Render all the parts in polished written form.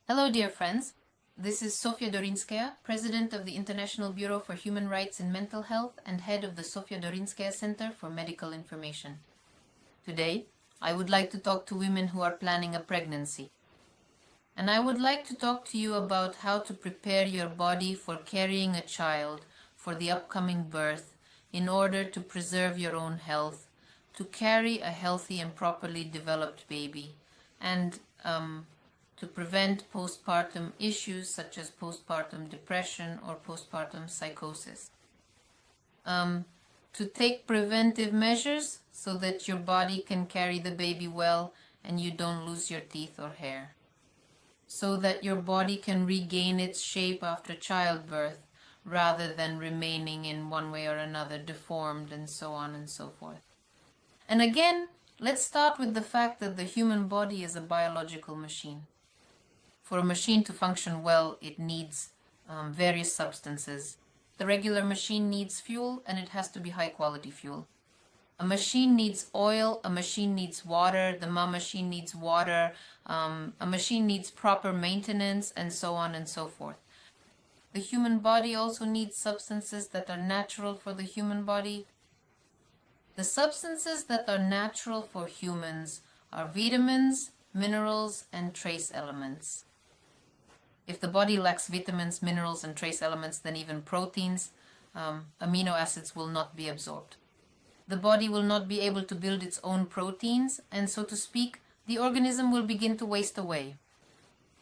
Hello, dear friends. This is Sofya Dorinskaya, President of the International Bureau for Human Rights and Mental Health and head of the Sofya Dorinskaya Center for Medical Information. Today, I would like to talk to women who are planning a pregnancy. And I would like to talk to you about how to prepare your body for carrying a child for the upcoming birth in order to preserve your own health, to carry a healthy and properly developed baby, and to prevent postpartum issues such as postpartum depression or postpartum psychosis. To take preventive measures so that your body can carry the baby well and you don't lose your teeth or hair. So that your body can regain its shape after childbirth rather than remaining in one way or another deformed and so on and so forth. And again, let's start with the fact that the human body is a biological machine. For a machine to function well, it needs various substances. The regular machine needs fuel, and it has to be high-quality fuel. A machine needs oil, a machine needs water, the machine needs water, a machine needs proper maintenance, and so on and so forth. The human body also needs substances that are natural for the human body. The substances that are natural for humans are vitamins, minerals, and trace elements. If the body lacks vitamins, minerals, and trace elements, then even proteins, amino acids will not be absorbed. The body will not be able to build its own proteins, and so to speak, the organism will begin to waste away.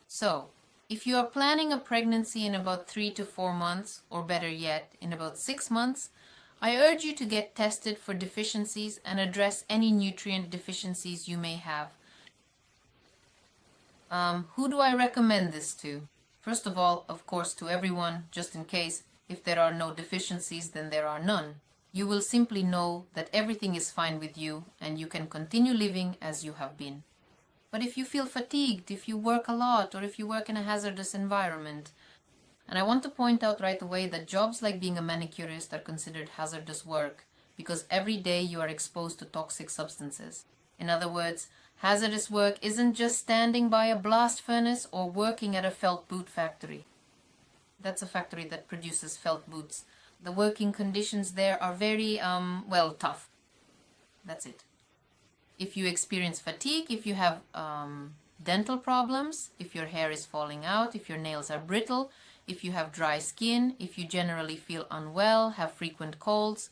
So, if you are planning a pregnancy in about 3 to 4 months, or better yet, in about 6 months, I urge you to get tested for deficiencies and address any nutrient deficiencies you may have. Who do I recommend this to? First of all, of course, to everyone, just in case. If there are no deficiencies, then there are none. You will simply know that everything is fine with you and you can continue living as you have been. But if you feel fatigued, if you work a lot, or if you work in a hazardous environment, and I want to point out right away that jobs like being a manicurist are considered hazardous work because every day you are exposed to toxic substances. In other words, hazardous work isn't just standing by a blast furnace or working at a felt boot factory. That's a factory that produces felt boots. The working conditions there are very, tough. That's it. If you experience fatigue, if you have dental problems, if your hair is falling out, if your nails are brittle, if you have dry skin, if you generally feel unwell, have frequent colds,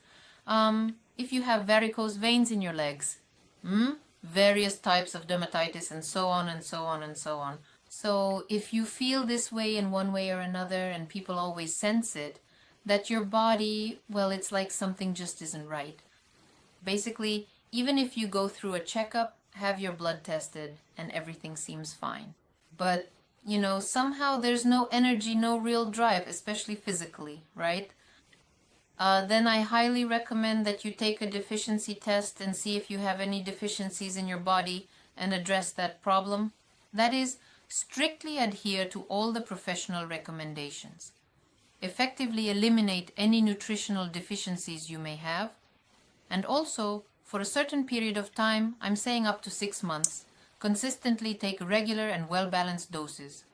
if you have varicose veins in your legs, various types of dermatitis, and so on and so on and so on. So if you feel this way in one way or another, and people always sense it, that your body, it's like something just isn't right. Basically, even if you go through a checkup, have your blood tested, and everything seems fine. But, somehow there's no energy, no real drive, especially physically, right? Then I highly recommend that you take a deficiency test and see if you have any deficiencies in your body and address that problem. That is, strictly adhere to all the professional recommendations. Effectively eliminate any nutritional deficiencies you may have. And also, for a certain period of time, I'm saying up to 6 months, consistently take regular and well-balanced doses,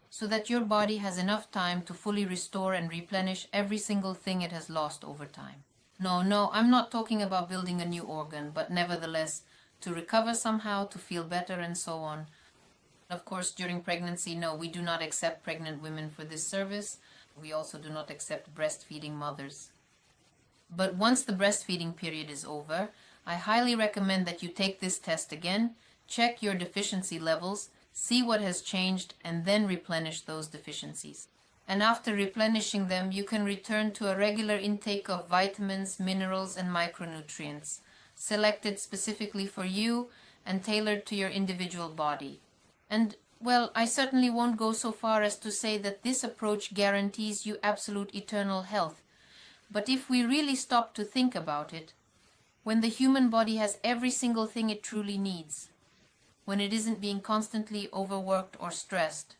so that your body has enough time to fully restore and replenish every single thing it has lost over time. No, I'm not talking about building a new organ, but nevertheless, to recover somehow, to feel better, and so on. Of course, during pregnancy, no, we do not accept pregnant women for this service. We also do not accept breastfeeding mothers. But once the breastfeeding period is over, I highly recommend that you take this test again, check your deficiency levels, see what has changed, and then replenish those deficiencies. And after replenishing them, you can return to a regular intake of vitamins, minerals, and micronutrients, selected specifically for you and tailored to your individual body. And, I certainly won't go so far as to say that this approach guarantees you absolute eternal health. But if we really stop to think about it, when the human body has every single thing it truly needs, when it isn't being constantly overworked or stressed,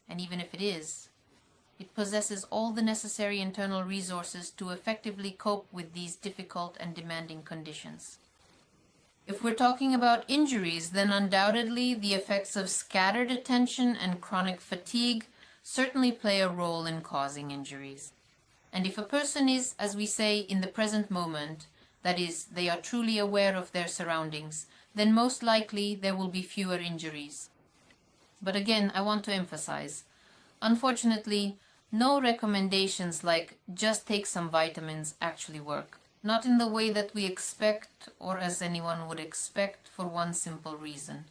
and even if it is, it possesses all the necessary internal resources to effectively cope with these difficult and demanding conditions. If we're talking about injuries, then undoubtedly the effects of scattered attention and chronic fatigue certainly play a role in causing injuries. And if a person is, as we say, in the present moment, that is, they are truly aware of their surroundings, then most likely there will be fewer injuries. But again, I want to emphasize, unfortunately, no recommendations like just take some vitamins actually work. Not in the way that we expect or as anyone would expect, for one simple reason.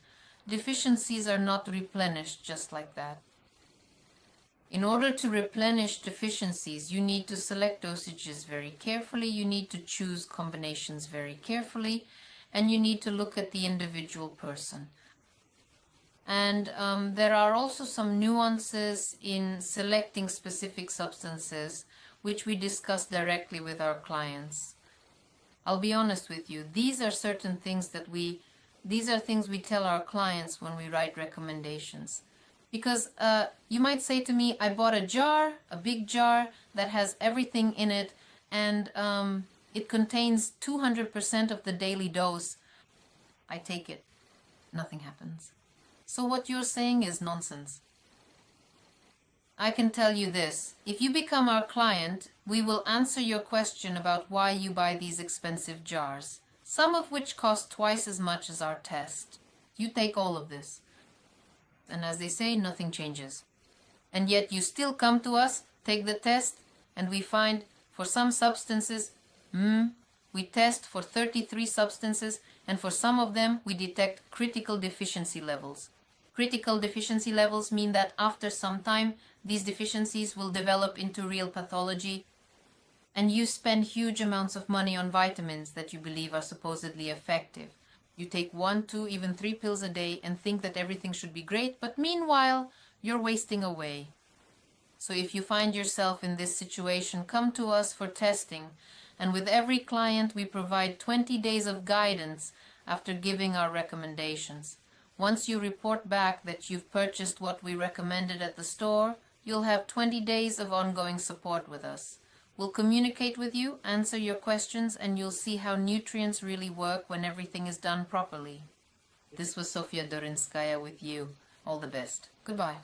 Deficiencies are not replenished just like that. In order to replenish deficiencies, you need to select dosages very carefully, you need to choose combinations very carefully, and you need to look at the individual person. And there are also some nuances in selecting specific substances, which we discuss directly with our clients. I'll be honest with you, these are things we tell our clients when we write recommendations. Because you might say to me, I bought a big jar that has everything in it, and it contains 200% of the daily dose. I take it. Nothing happens. So what you're saying is nonsense. I can tell you this. If you become our client, we will answer your question about why you buy these expensive jars, some of which cost twice as much as our test. You take all of this. And as they say, nothing changes. And yet you still come to us, take the test, and we find for some substances, we test for 33 substances, and for some of them we detect critical deficiency levels. Critical deficiency levels mean that after some time, these deficiencies will develop into real pathology, and you spend huge amounts of money on vitamins that you believe are supposedly effective. You take 1, 2, even 3 pills a day and think that everything should be great, but meanwhile, you're wasting away. So if you find yourself in this situation, come to us for testing, and with every client we provide 20 days of guidance after giving our recommendations. Once you report back that you've purchased what we recommended at the store, you'll have 20 days of ongoing support with us. We'll communicate with you, answer your questions, and you'll see how nutrients really work when everything is done properly. This was Sofya Dorinskaya with you. All the best. Goodbye.